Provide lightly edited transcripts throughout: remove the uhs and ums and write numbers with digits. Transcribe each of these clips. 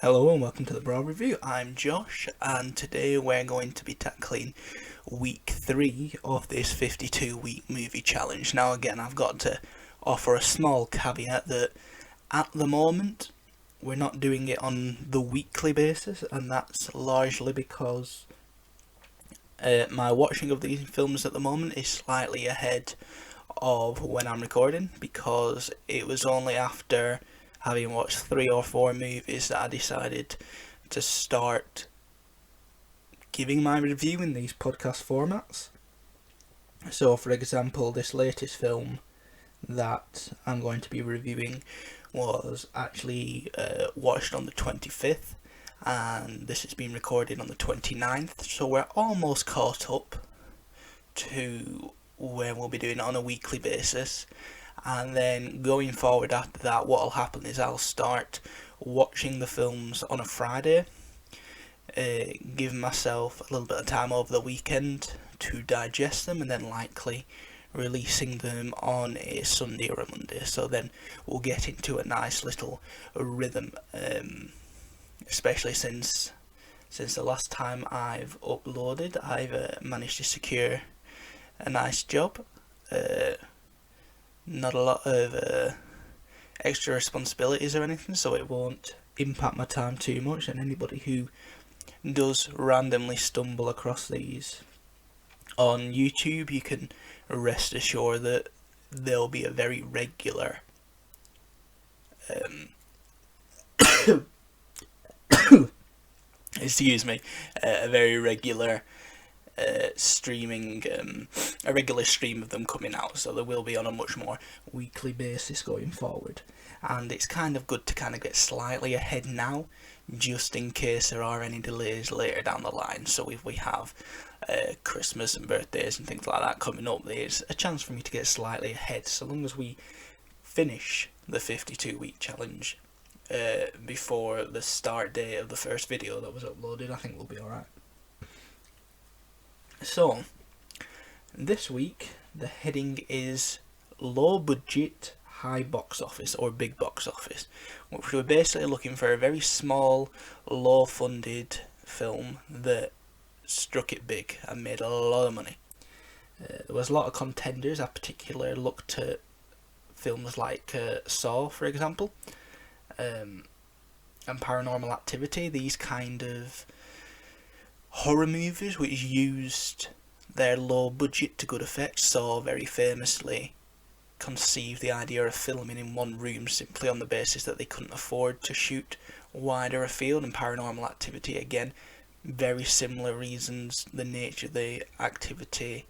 Hello and welcome to the Broad Review. I'm Josh, and today we're going to be tackling week 3 of this 52-week movie challenge. Now again, I've got to offer a small caveat that at the moment we're not doing it on the weekly basis, and that's largely because my watching of these films at the moment is slightly ahead of when I'm recording, because it was only after having watched 3 or 4 movies that I decided to start giving my review in these podcast formats. So for example, this latest film that I'm going to be reviewing was actually watched on the 25th, and this has been recorded on the 29th, so we're almost caught up to where we'll be doing it on a weekly basis. And then going forward after that, what will happen is I'll start watching the films on a Friday, giving myself a little bit of time over the weekend to digest them, and then likely releasing them on a Sunday or a Monday. So then we'll get into a nice little rhythm, especially since the last time I've uploaded, I've managed to secure a nice job. Not a lot of extra responsibilities or anything, so it won't impact my time too much. And anybody who does randomly stumble across these on YouTube, you can rest assured that there'll be a very regular a very regular streaming, a regular stream of them coming out, so they will be on a much more weekly basis going forward. And it's kind of good to kind of get slightly ahead now, just in case there are any delays later down the line. So if we have Christmas and birthdays and things like that coming up, there's a chance for me to get slightly ahead, so long as we finish the 52-week challenge before the start date of the first video that was uploaded. I think we'll be alright. So, this week the heading is low budget, high box office, or big box office, which we're basically looking for a very small, low funded film that struck it big and made a lot of money. There was a lot of contenders. I particularly looked at films like Saw, for example, and Paranormal Activity, these kind of horror movies which used their low budget to good effect. Saw very famously conceived the idea of filming in one room simply on the basis that they couldn't afford to shoot wider afield, and Paranormal Activity, again, very similar reasons. The nature of the activity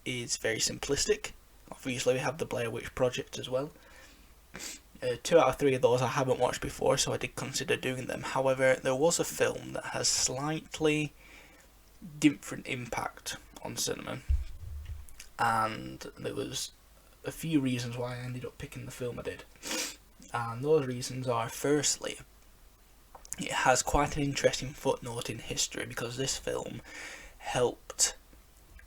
is very simplistic. Obviously we have the Blair Witch Project as well. 2 out of 3 of those I haven't watched before, so I did consider doing them. However, there was a film that has slightly different impact on cinema, and there was a few reasons why I ended up picking the film I did. And those reasons are, firstly, it has quite an interesting footnote in history, because this film helped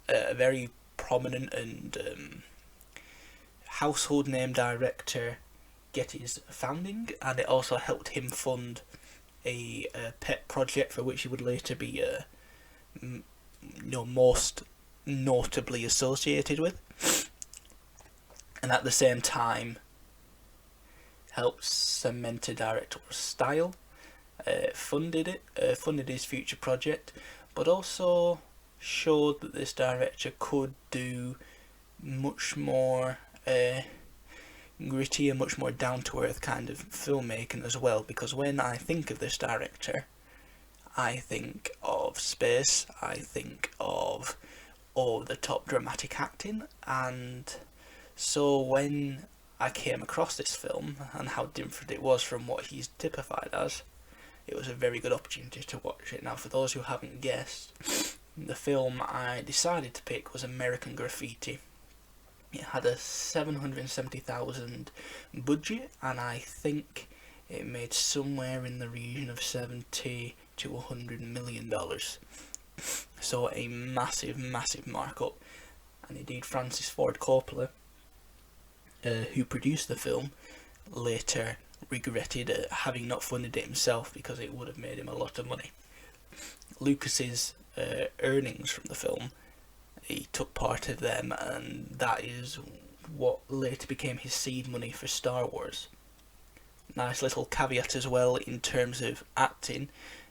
a very prominent and household name director get his founding, and it also helped him fund a pet project for which he would later be most notably associated with, and at the same time helped cement a director's style, funded his future project, but also showed that this director could do much more gritty and much more down-to-earth kind of filmmaking as well. Because when I think of this director, I think of space, I think of over-the-top dramatic acting, and so when I came across this film and how different it was from what he's typified as, it was a very good opportunity to watch it. Now, for those who haven't guessed, the film I decided to pick was American Graffiti. It had a $770,000 budget, and I think it made somewhere in the region of $70 to $100 million. So a massive, massive markup. And indeed, Francis Ford Coppola, who produced the film, later regretted having not funded it himself, because it would have made him a lot of money. Lucas's earnings from the film, he took part of them, and that is what later became his seed money for Star Wars. Nice little caveat as well in terms of acting.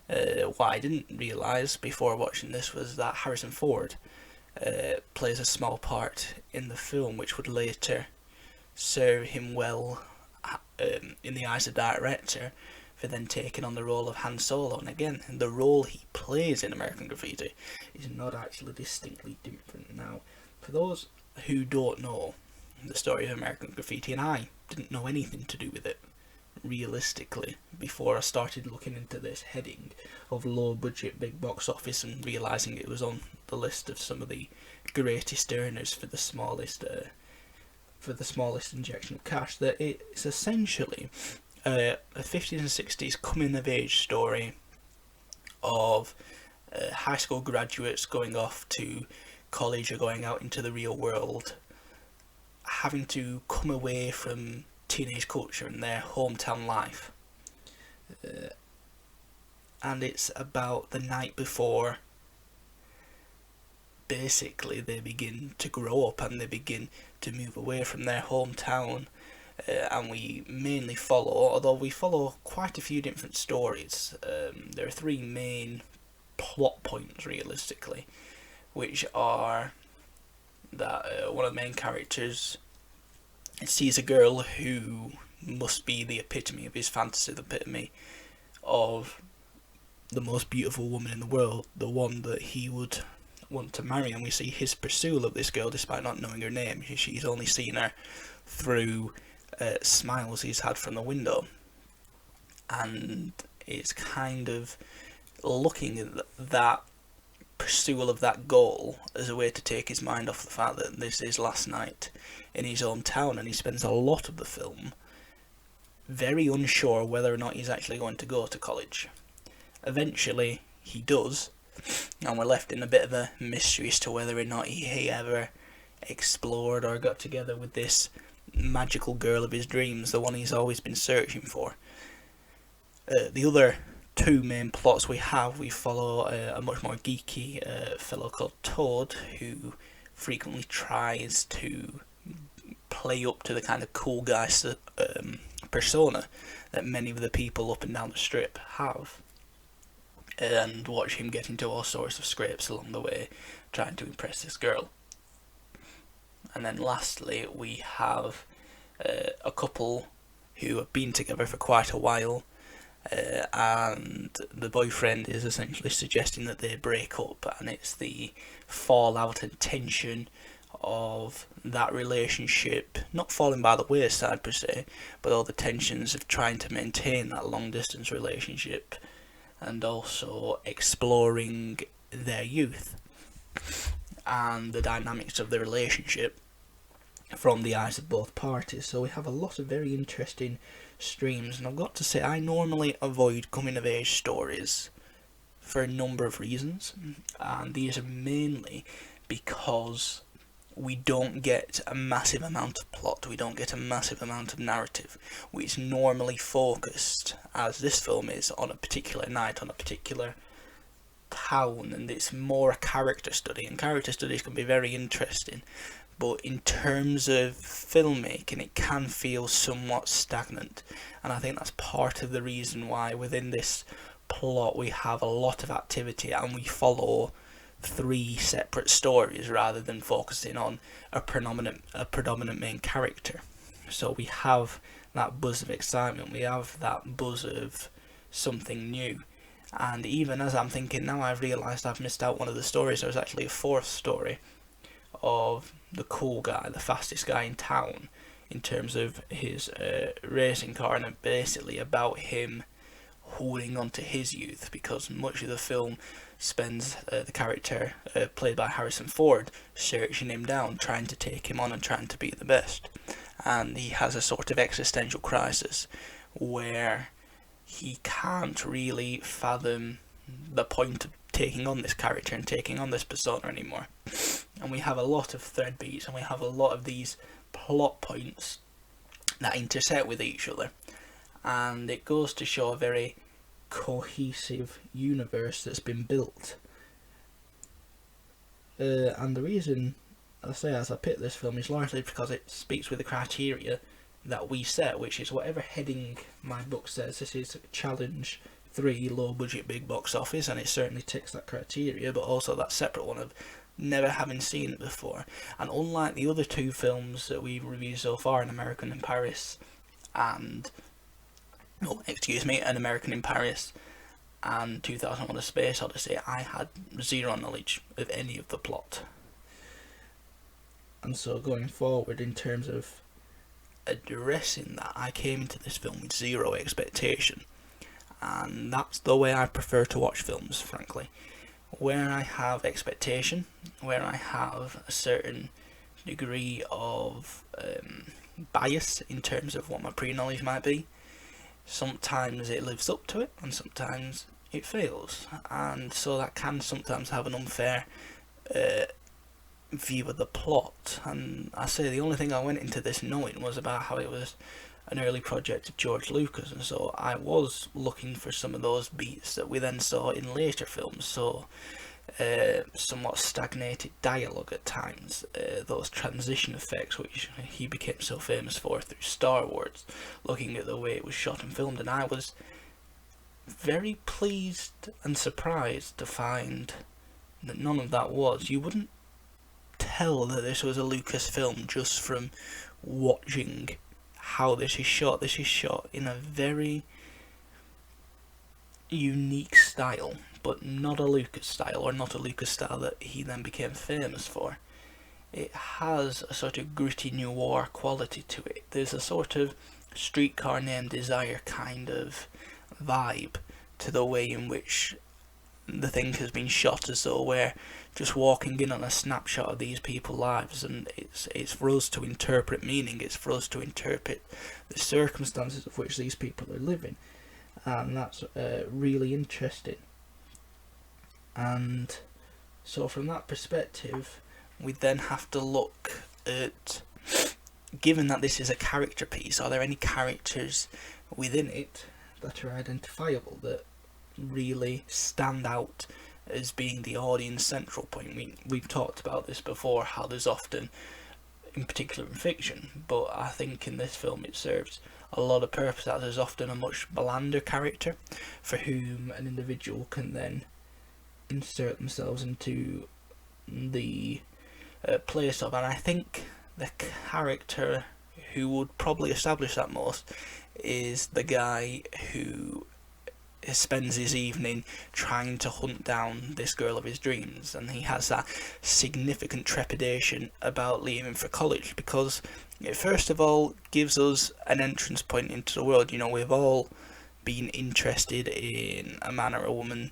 What I didn't realise before watching this was that Harrison Ford plays a small part in the film, which would later serve him well in the eyes of the director for then taking on the role of Han Solo. And again, the role he plays in American Graffiti is not actually distinctly different. Now, for those who don't know the story of American Graffiti, and I didn't know anything to do with it realistically before I started looking into this heading of low budget big box office and realising it was on the list of some of the greatest earners for the smallest injection of cash, that it's essentially a 50s and 60s coming of age story of high school graduates going off to college or going out into the real world, having to come away from teenage culture and their hometown life, and it's about the night before basically they begin to grow up and they begin to move away from their hometown. And we mainly follow, although we follow quite a few different stories, there are three main plot points realistically, which are that one of the main characters sees a girl who must be the epitome of his fantasy, the epitome of the most beautiful woman in the world, the one that he would want to marry, and we see his pursuit of this girl despite not knowing her name. She's only seen her through smiles he's had from the window, and it's kind of looking at that pursuit of that goal as a way to take his mind off the fact that this is last night in his hometown, and he spends a lot of the film very unsure whether or not he's actually going to go to college. Eventually he does, and we're left in a bit of a mystery as to whether or not he ever explored or got together with this magical girl of his dreams, the one he's always been searching for. The other two main plots we follow a much more geeky fellow called Toad, who frequently tries to play up to the kind of cool guy persona that many of the people up and down the strip have, and watch him get into all sorts of scrapes along the way trying to impress this girl. And then lastly we have a couple who have been together for quite a while, and the boyfriend is essentially suggesting that they break up, and it's the fallout and tension of that relationship not falling by the wayside per se, but all the tensions of trying to maintain that long distance relationship and also exploring their youth and the dynamics of the relationship from the eyes of both parties. So we have a lot of very interesting streams, and I've got to say I normally avoid coming of age stories for a number of reasons, and these are mainly because we don't get a massive amount of plot, we don't get a massive amount of narrative, which normally focused, as this film is, on a particular night, on a particular town, and it's more a character study, and character studies can be very interesting, but in terms of filmmaking it can feel somewhat stagnant, and I think that's part of the reason why within this plot we have a lot of activity and we follow three separate stories rather than focusing on a predominant main character. So we have that buzz of excitement, we have that buzz of something new, and even as I'm thinking now I've realised I've missed out one of the stories. There was actually a fourth story of the cool guy, the fastest guy in town in terms of his racing car, and basically about him holding on to his youth, because much of the film spends the character played by Harrison Ford searching him down, trying to take him on and trying to be the best, and he has a sort of existential crisis where he can't really fathom the point of taking on this character and taking on this persona anymore. And we have a lot of thread beats, and we have a lot of these plot points that intersect with each other, and it goes to show a very cohesive universe that's been built. And the reason I say as I pick this film is largely because it speaks with the criteria that we set, which is whatever heading my book says. This is Challenge 3, low budget big box office, and it certainly ticks that criteria, but also that separate one of never having seen it before. And unlike the other two films that we've reviewed so far, An American in Paris and An American in Paris and 2001: A Space Odyssey, I had zero knowledge of any of the plot. And so going forward, in terms of addressing that, I came into this film with zero expectation. And that's the way I prefer to watch films, frankly. Where I have expectation, where I have a certain degree of bias in terms of what my pre-knowledge might be, sometimes it lives up to it and sometimes it fails, and so that can sometimes have an unfair view of the plot. And I say the only thing I went into this knowing was about how it was an early project of George Lucas, and so I was looking for some of those beats that we then saw in later films, so somewhat stagnated dialogue at times, those transition effects which he became so famous for through Star Wars, looking at the way it was shot and filmed. And I was very pleased and surprised to find that none of that was. You wouldn't tell that this was a Lucas film just from watching how this is shot. This is shot in a very unique style, but not a Lucas style, or not a Lucas style that he then became famous for. It has a sort of gritty noir quality to it. There's a sort of Streetcar Named Desire kind of vibe to the way in which the thing has been shot, as though we're just walking in on a snapshot of these people's lives, and it's for us to interpret meaning, it's for us to interpret the circumstances of which these people are living, and that's really interesting. And so from that perspective, we then have to look at, given that this is a character piece, are there any characters within it that are identifiable, that really stand out as being the audience central point? We've talked about this before, how there's often, in particular in fiction, but I think in this film it serves a lot of purpose, that there's often a much blander character for whom an individual can then insert themselves into the place of. And I think the character who would probably establish that most is the guy who spends his evening trying to hunt down this girl of his dreams, and he has that significant trepidation about leaving for college, because it first of all gives us an entrance point into the world. You know, we've all been interested in a man or a woman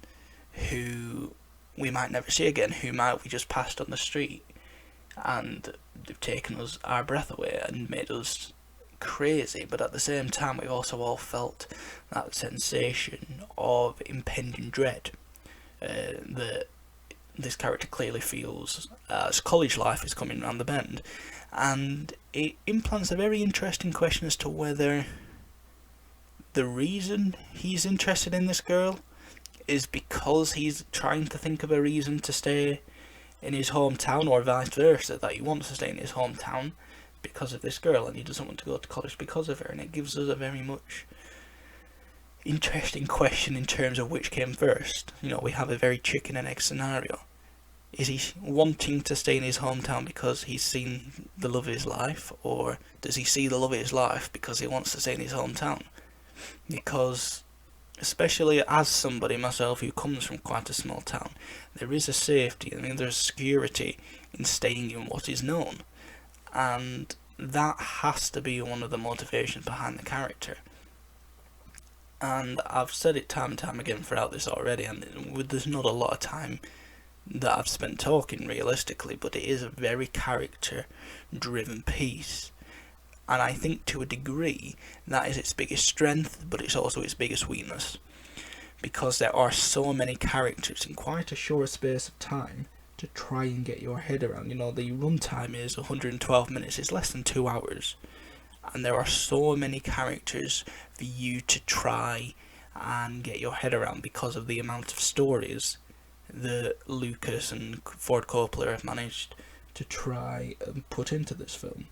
who we might never see again, who might we just passed on the street, and they've taken us our breath away and made us crazy. But at the same time, we've also all felt that sensation of impending dread that this character clearly feels as college life is coming round the bend. And it implants a very interesting question as to whether the reason he's interested in this girl is because he's trying to think of a reason to stay in his hometown, or vice versa, that he wants to stay in his hometown because of this girl and he doesn't want to go to college because of her. And it gives us a very much interesting question in terms of which came first. You know, we have a very chicken and egg scenario. Is he wanting to stay in his hometown because he's seen the love of his life, or does he see the love of his life because he wants to stay in his hometown? Because, especially as somebody myself who comes from quite a small town, there is a safety, I mean, there's security in staying in what is known, and that has to be one of the motivations behind the character. And I've said it time and time again throughout this already, and there's not a lot of time that I've spent talking realistically, but it is a very character driven piece, and I think to a degree that is its biggest strength, but it's also its biggest weakness, because there are so many characters in quite a short space of time to try and get your head around. You know, the runtime is 112 minutes, it's less than 2 hours, and there are so many characters for you to try and get your head around because of the amount of stories that Lucas and Ford Coppola have managed to try and put into this film.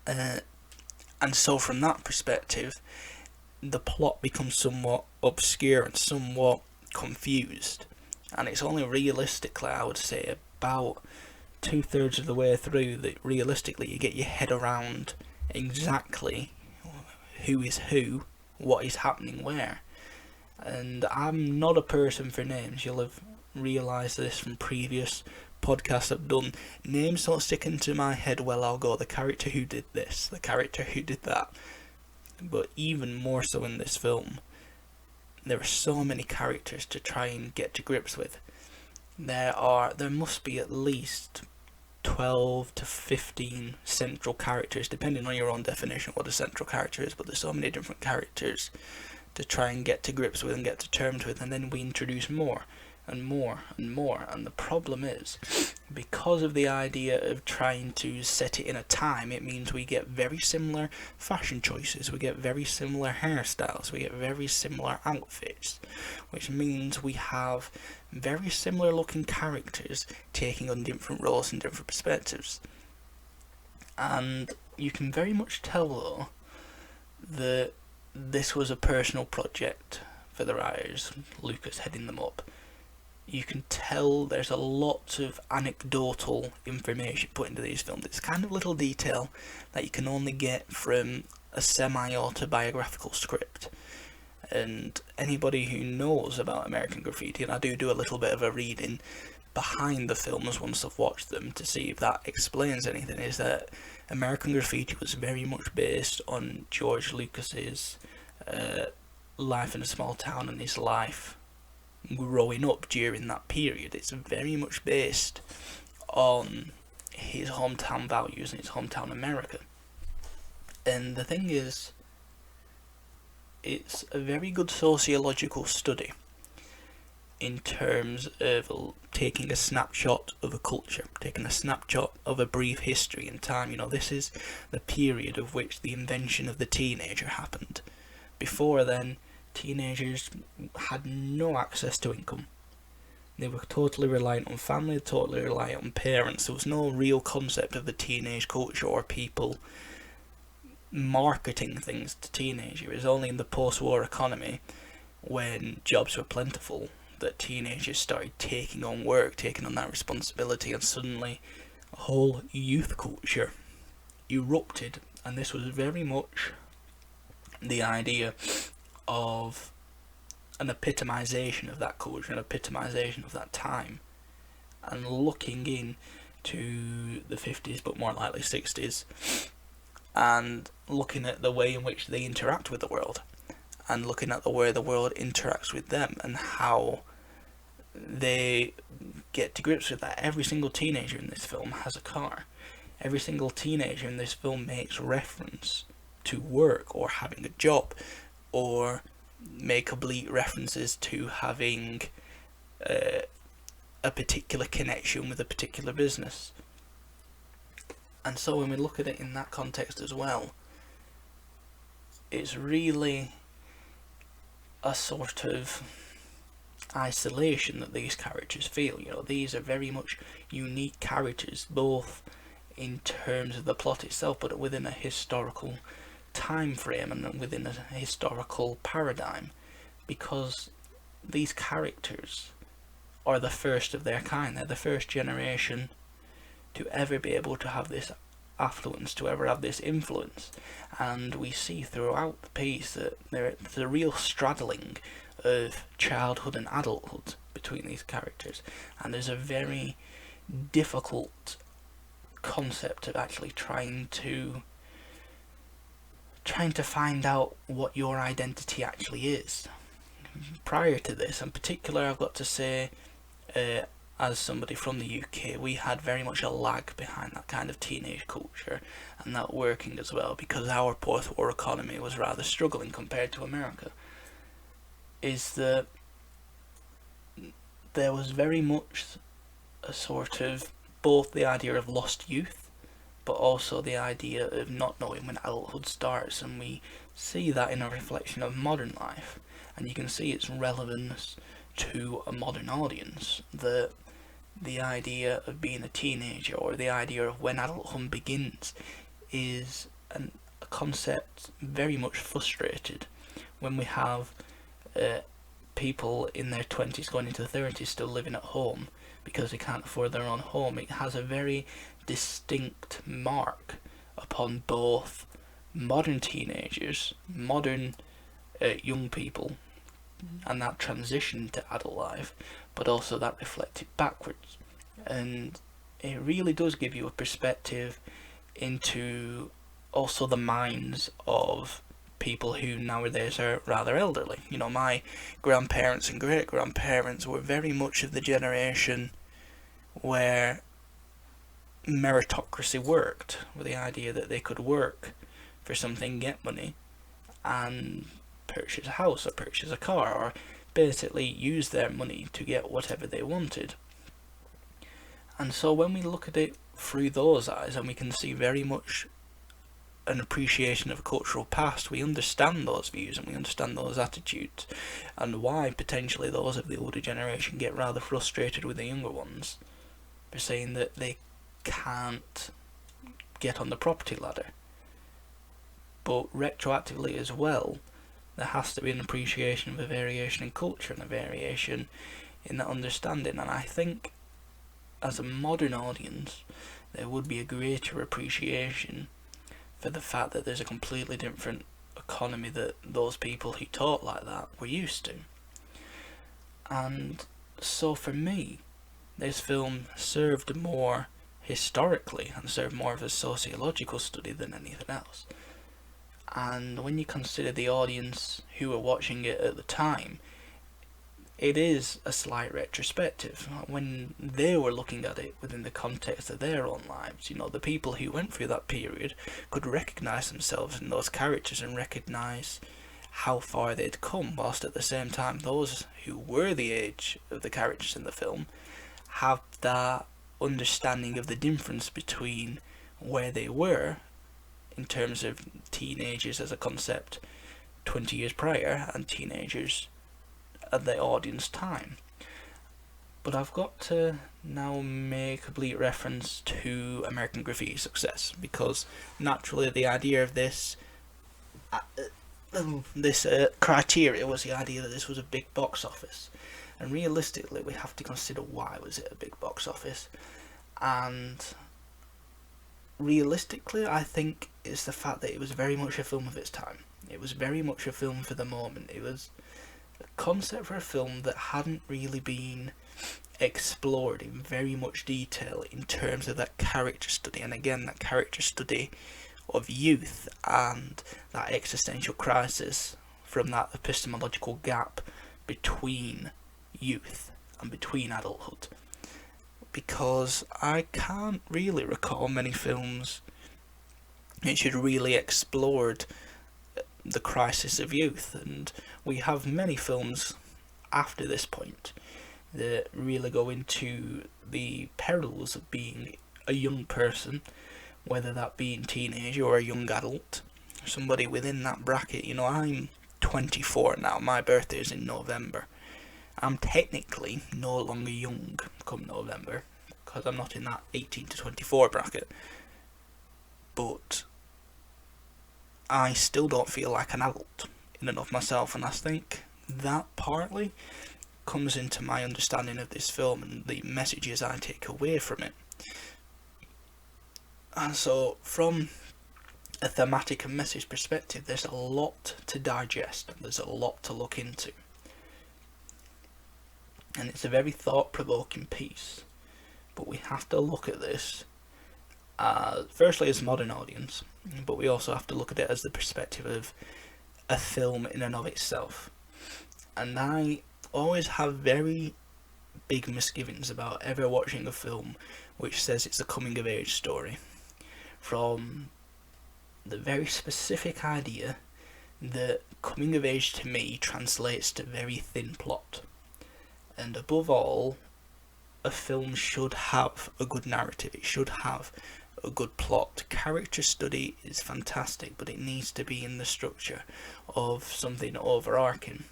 And so from that perspective, the plot becomes somewhat obscure and somewhat confused, and it's only realistically, I would say, about 2/3 of the way through that realistically you get your head around exactly who is who, what is happening where. And I'm not a person for names. You'll have realised this from previous podcasts I've done. Names don't stick into my head. Well, I'll go the character who did this, the character who did that. But even more so in this film, there are so many characters to try and get to grips with. There must be at least 12 to 15 central characters, depending on your own definition of what a central character is, but there's so many different characters to try and get to grips with and get to terms with, and then we introduce more and more and more. And the problem is, because of the idea of trying to set it in a time, it means we get very similar fashion choices, we get very similar hairstyles, we get very similar outfits, which means we have very similar looking characters taking on different roles and different perspectives. And you can very much tell though that this was a personal project for the writers, Lucas heading them up. You can tell there's a lot of anecdotal information put into these films. It's kind of little detail that you can only get from a semi-autobiographical script. And anybody who knows about American Graffiti, and I do a little bit of a reading behind the films once I've watched them to see if that explains anything, is that American Graffiti was very much based on George Lucas's life in a small town and his life growing up during that period. It's very much based on his hometown values and his hometown America. And the thing is, it's a very good sociological study in terms of taking a snapshot of a culture, taking a snapshot of a brief history in time. You know, this is the period of which the invention of the teenager happened. Before then, teenagers had no access to income. They were totally reliant on family, totally reliant on parents. There was no real concept of the teenage culture or people marketing things to teenagers. It was only in the post-war economy, when jobs were plentiful, that teenagers started taking on work, taking on that responsibility, and suddenly a whole youth culture erupted. And this was very much the idea of an epitomization of that culture, an epitomization of that time, and looking into the 50s, but more likely 60s, and looking at the way in which they interact with the world, and looking at the way the world interacts with them, and how they get to grips with that. Every single teenager in this film has a car. Every single teenager in this film makes reference to work or having a job, or make oblique references to having a particular connection with a particular business. And so when we look at it in that context as well, it's really a sort of isolation that these characters feel. You know, these are very much unique characters, both in terms of the plot itself, but within a historical time frame and within a historical paradigm, because these characters are the first of their kind. They're the first generation to ever be able to have this affluence, to ever have this influence. And we see throughout the piece that there's a real straddling of childhood and adulthood between these characters, and there's a very difficult concept of actually trying to find out what your identity actually is. Prior to this, in particular, I've got to say, as somebody from the UK, we had very much a lag behind that kind of teenage culture and that working as well, because our post-war economy was rather struggling compared to America. Is that there was very much a sort of both the idea of lost youth, but also the idea of not knowing when adulthood starts, and we see that in a reflection of modern life, and you can see its relevance to a modern audience. The idea of being a teenager, or the idea of when adulthood begins, is a concept very much frustrated when we have people in their 20s going into 30s still living at home because they can't afford their own home. It has a very distinct mark upon both modern teenagers, modern young people, and that transition to adult life, but also that reflected backwards. And it really does give you a perspective into also the minds of people who nowadays are rather elderly. You know, my grandparents and great grandparents were very much of the generation where meritocracy worked, with the idea that they could work for something, get money, and purchase a house or purchase a car, or basically use their money to get whatever they wanted. And so when we look at it through those eyes, and we can see very much an appreciation of a cultural past, we understand those views and we understand those attitudes, and why potentially those of the older generation get rather frustrated with the younger ones for saying that they can't get on the property ladder. But retroactively as well, there has to be an appreciation of a variation in culture and a variation in that understanding. And I think as a modern audience, there would be a greater appreciation for the fact that there's a completely different economy that those people who talk like that were used to. And so for me, this film served more historically and served more of a sociological study than anything else. And when you consider the audience who were watching it at the time, it is a slight retrospective. When they were looking at it within the context of their own lives, you know, the people who went through that period could recognise themselves in those characters and recognise how far they'd come, whilst at the same time those who were the age of the characters in the film have that understanding of the difference between where they were in terms of teenagers as a concept 20 years prior and teenagers at the audience time. But I've got to now make a bleak reference to American Graffiti's success, because naturally the idea of this criteria was the idea that this was a big box office, and realistically we have to consider why was it a big box office. And realistically, I think it's the fact that it was very much a film of its time. It was very much a film for the moment. It was a concept for a film that hadn't really been explored in very much detail in terms of that character study, and again that character study of youth and that existential crisis from that epistemological gap between youth and between adulthood. Because I can't really recall many films which had really explored the crisis of youth, and we have many films after this point that really go into the perils of being a young person, whether that be a teenager or a young adult, somebody within that bracket. You know, I'm 24 now, my birthday is in November. I'm technically no longer young come November, because I'm not in that 18 to 24 bracket, but I still don't feel like an adult in and of myself, and I think that partly comes into my understanding of this film and the messages I take away from it. And so from a thematic and message perspective, there's a lot to digest, there's a lot to look into, and it's a very thought-provoking piece. But we have to look at this firstly as a modern audience, but we also have to look at it as the perspective of a film in and of itself. And I always have very big misgivings about ever watching a film which says it's a coming of age story, from the very specific idea that coming of age to me translates to very thin plot. And above all, a film should have a good narrative, it should have a good plot. Character study is fantastic, but it needs to be in the structure of something overarching.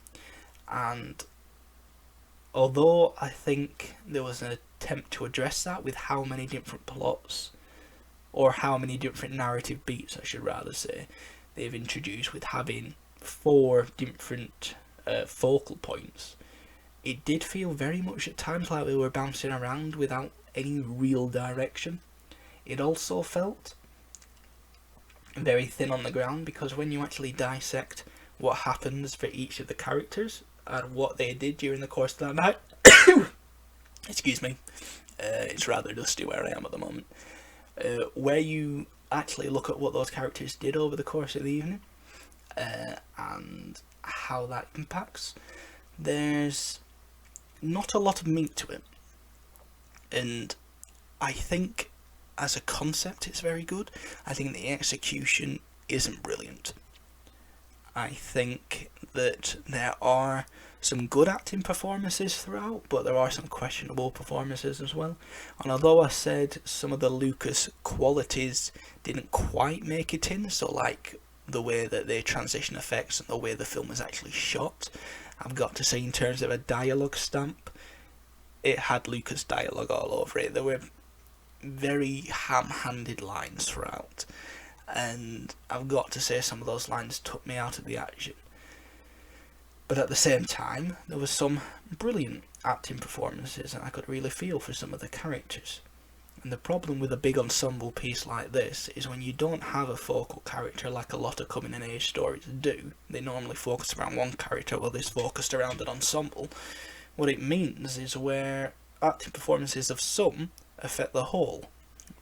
And although I think there was an attempt to address that with how many different plots, or how many different narrative beats I should rather say, they've introduced with having 4 different focal points, it did feel very much at times like we were bouncing around without any real direction. It also felt very thin on the ground, because when you actually dissect what happens for each of the characters and what they did during the course of that night, excuse me, it's rather dusty where I am at the moment, where you actually look at what those characters did over the course of the evening, and how that impacts, there's not a lot of meat to it. And I think as a concept it's very good. I think the execution isn't brilliant. I think that there are some good acting performances throughout, but there are some questionable performances as well. And although I said some of the Lucas qualities didn't quite make it in, so like the way that they transition effects and the way the film is actually shot, I've got to say in terms of a dialogue stamp, it had Lucas dialogue all over it. There were very ham-handed lines throughout, and I've got to say some of those lines took me out of the action. But at the same time, there was some brilliant acting performances, and I could really feel for some of the characters. And the problem with a big ensemble piece like this is when you don't have a focal character like a lot of coming in age stories do, they normally focus around one character, while this focused around an ensemble. What it means is where acting performances of some affect the whole,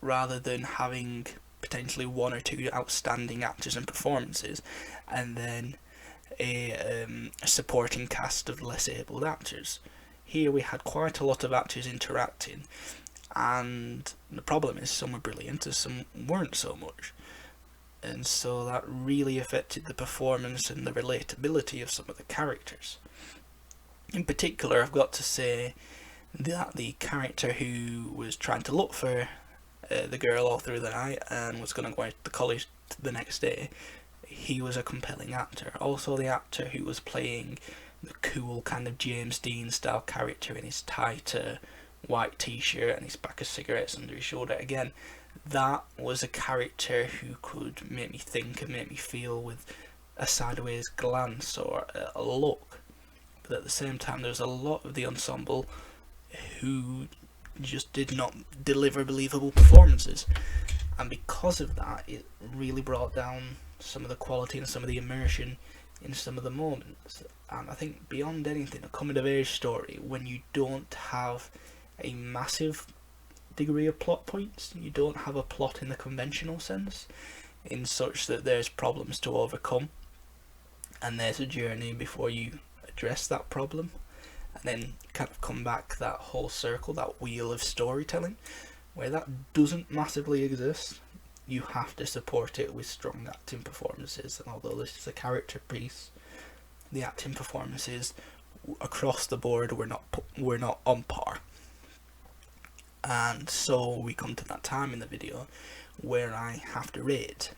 rather than having potentially 1 or 2 outstanding actors and performances, and then a supporting cast of less abled actors. Here we had quite a lot of actors interacting, and the problem is some were brilliant and some weren't so much, and so that really affected the performance and the relatability of some of the characters. In particular, I've got to say that the character who was trying to look for the girl all through the night and was going to go out to college the next day, he was a compelling actor. Also, the actor who was playing the cool kind of James Dean style character in his tight white t-shirt and his pack of cigarettes under his shoulder, again, that was a character who could make me think and make me feel with a sideways glance or a look. But at the same time, there was a lot of the ensemble who just did not deliver believable performances, and because of that, it really brought down some of the quality and some of the immersion in some of the moments. And I think beyond anything, a coming of age story, when you don't have a massive degree of plot points, you don't have a plot in the conventional sense, in such that there's problems to overcome and there's a journey before you address that problem, and then kind of come back that whole circle, that wheel of storytelling, where that doesn't massively exist, you have to support it with strong acting performances. And although this is a character piece, the acting performances across the board were not on par. And so we come to that time in the video where I have to rate.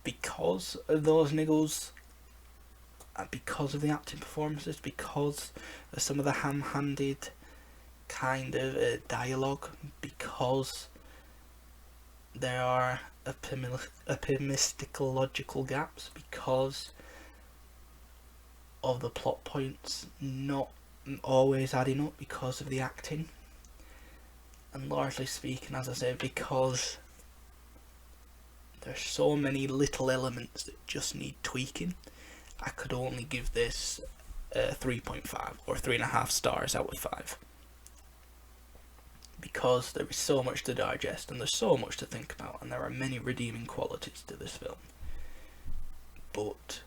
Because of those niggles, because of the acting performances, because of some of the ham-handed kind of dialogue, because there are epistemological gaps, because of the plot points not always adding up, because of the acting, and largely speaking, as I said, because there's so many little elements that just need tweaking, I could only give this 3.5 or 3.5 stars out of 5. Because there is so much to digest and there's so much to think about, and there are many redeeming qualities to this film. But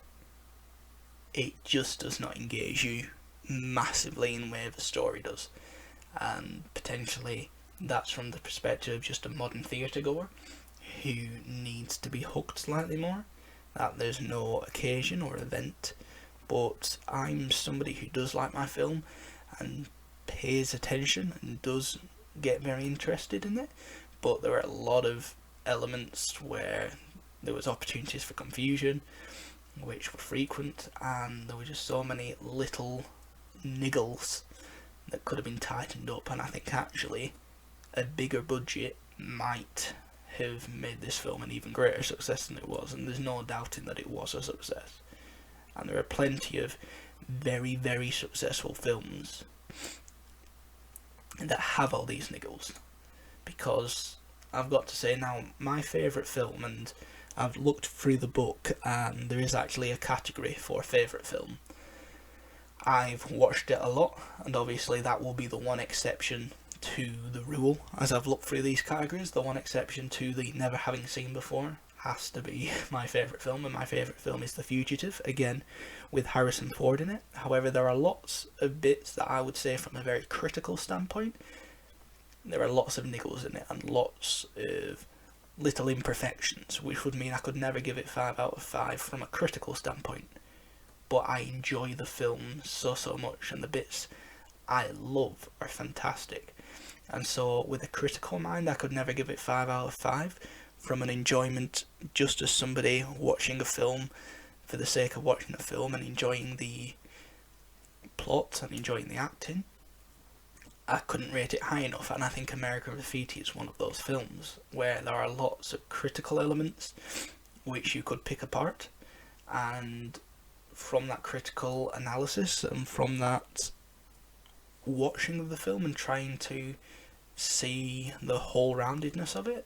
it just does not engage you massively in the way the story does. And potentially that's from the perspective of just a modern theatre goer who needs to be hooked slightly more, that there's no occasion or event. But I'm somebody who does like my film and pays attention and does get very interested in it, but there were a lot of elements where there was opportunities for confusion, which were frequent, and there were just so many little niggles that could have been tightened up. And I think actually a bigger budget might have made this film an even greater success than it was, and there's no doubting that it was a success. And there are plenty of very, very successful films that have all these niggles, because I've got to say now, my favourite film, and I've looked through the book and there is actually a category for favourite film. I've watched it a lot, and obviously that will be the one exception to the rule. As I've looked through these categories, the one exception to the never having seen before has to be my favourite film, and my favourite film is The Fugitive, again with Harrison Ford in it. However, there are lots of bits that I would say from a very critical standpoint, there are lots of niggles in it and lots of little imperfections, which would mean I could never give it 5 out of 5 from a critical standpoint. But I enjoy the film so much, and the bits I love are fantastic. And so with a critical mind, I could never give it 5 out of 5. From an enjoyment, just as somebody watching a film for the sake of watching a film and enjoying the plot and enjoying the acting, I couldn't rate it high enough. And I think American Graffiti is one of those films where there are lots of critical elements which you could pick apart, and from that critical analysis and from that watching of the film and trying to see the whole roundedness of it,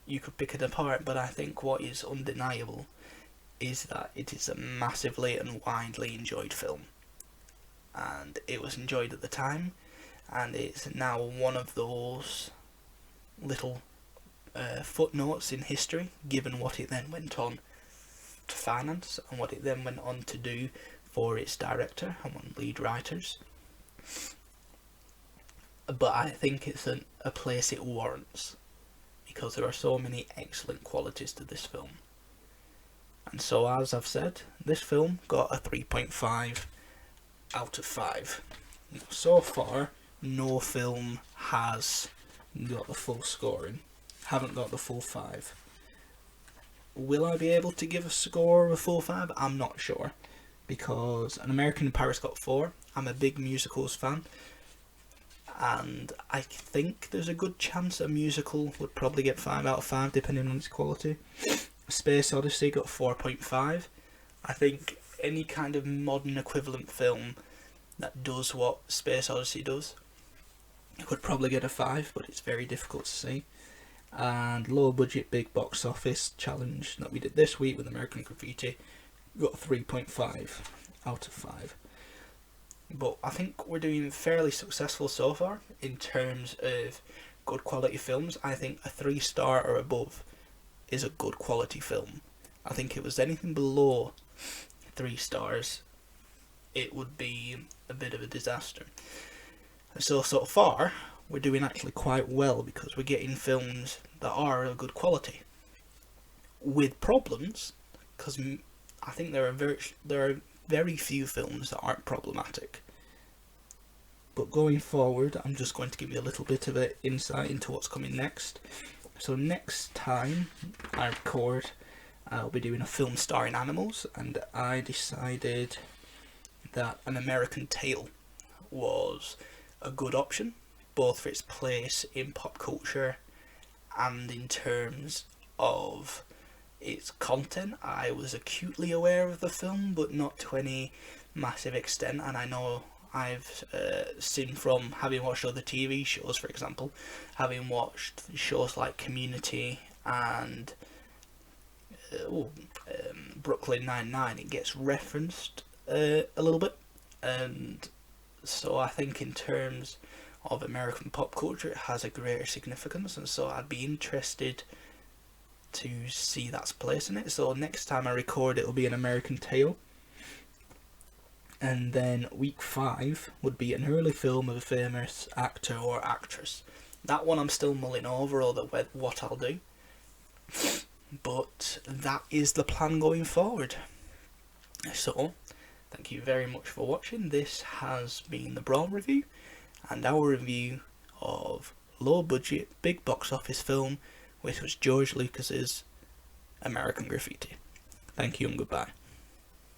you could pick it apart. But I think what is undeniable is that it is a massively and widely enjoyed film, and it was enjoyed at the time, and it's now one of those little footnotes in history, given what it then went on to finance and what it then went on to do for its director and one lead writers. But I think it's a place it warrants, because there are so many excellent qualities to this film. And so, as I've said, this film got a 3.5 out of 5. So far, no film has got the full scoring, haven't got the full 5. Will I be able to give a score of a full 5? I'm not sure, because An American in Paris got 4. I'm a big musicals fan, and I think there's a good chance a musical would probably get 5 out of 5 depending on its quality. Space Odyssey got 4.5. I think any kind of modern equivalent film that does what Space Odyssey does would probably get a 5, but it's very difficult to see. And low budget big box office challenge that we did this week with American Graffiti got 3.5 out of 5. But I think we're doing fairly successful so far in terms of good quality films. I think a 3-star or above is a good quality film. I think if it was anything below 3 stars, it would be a bit of a disaster. So far, we're doing actually quite well, because we're getting films that are of good quality. With problems, because I think there are very few films that aren't problematic. But going forward, I'm just going to give you a little bit of an insight into what's coming next. So next time I record, I'll be doing a film starring animals, and I decided that An American Tail was a good option, both for its place in pop culture and in terms of its content. I was acutely aware of the film, but not to any massive extent, and I know I've seen from having watched other TV shows, for example, having watched shows like Community and Brooklyn Nine-Nine, it gets referenced a little bit, and so I think in terms of American pop culture it has a greater significance, and so I'd be interested to see that's place in it. So next time I record, it'll be An American Tail, and then week 5 would be an early film of a famous actor or actress. That one I'm still mulling over what I'll do, but that is the plan going forward. So thank you very much for watching. This has been the Brawl review, and our review of low budget, big box office film, which was George Lucas's American Graffiti. Thank you and goodbye.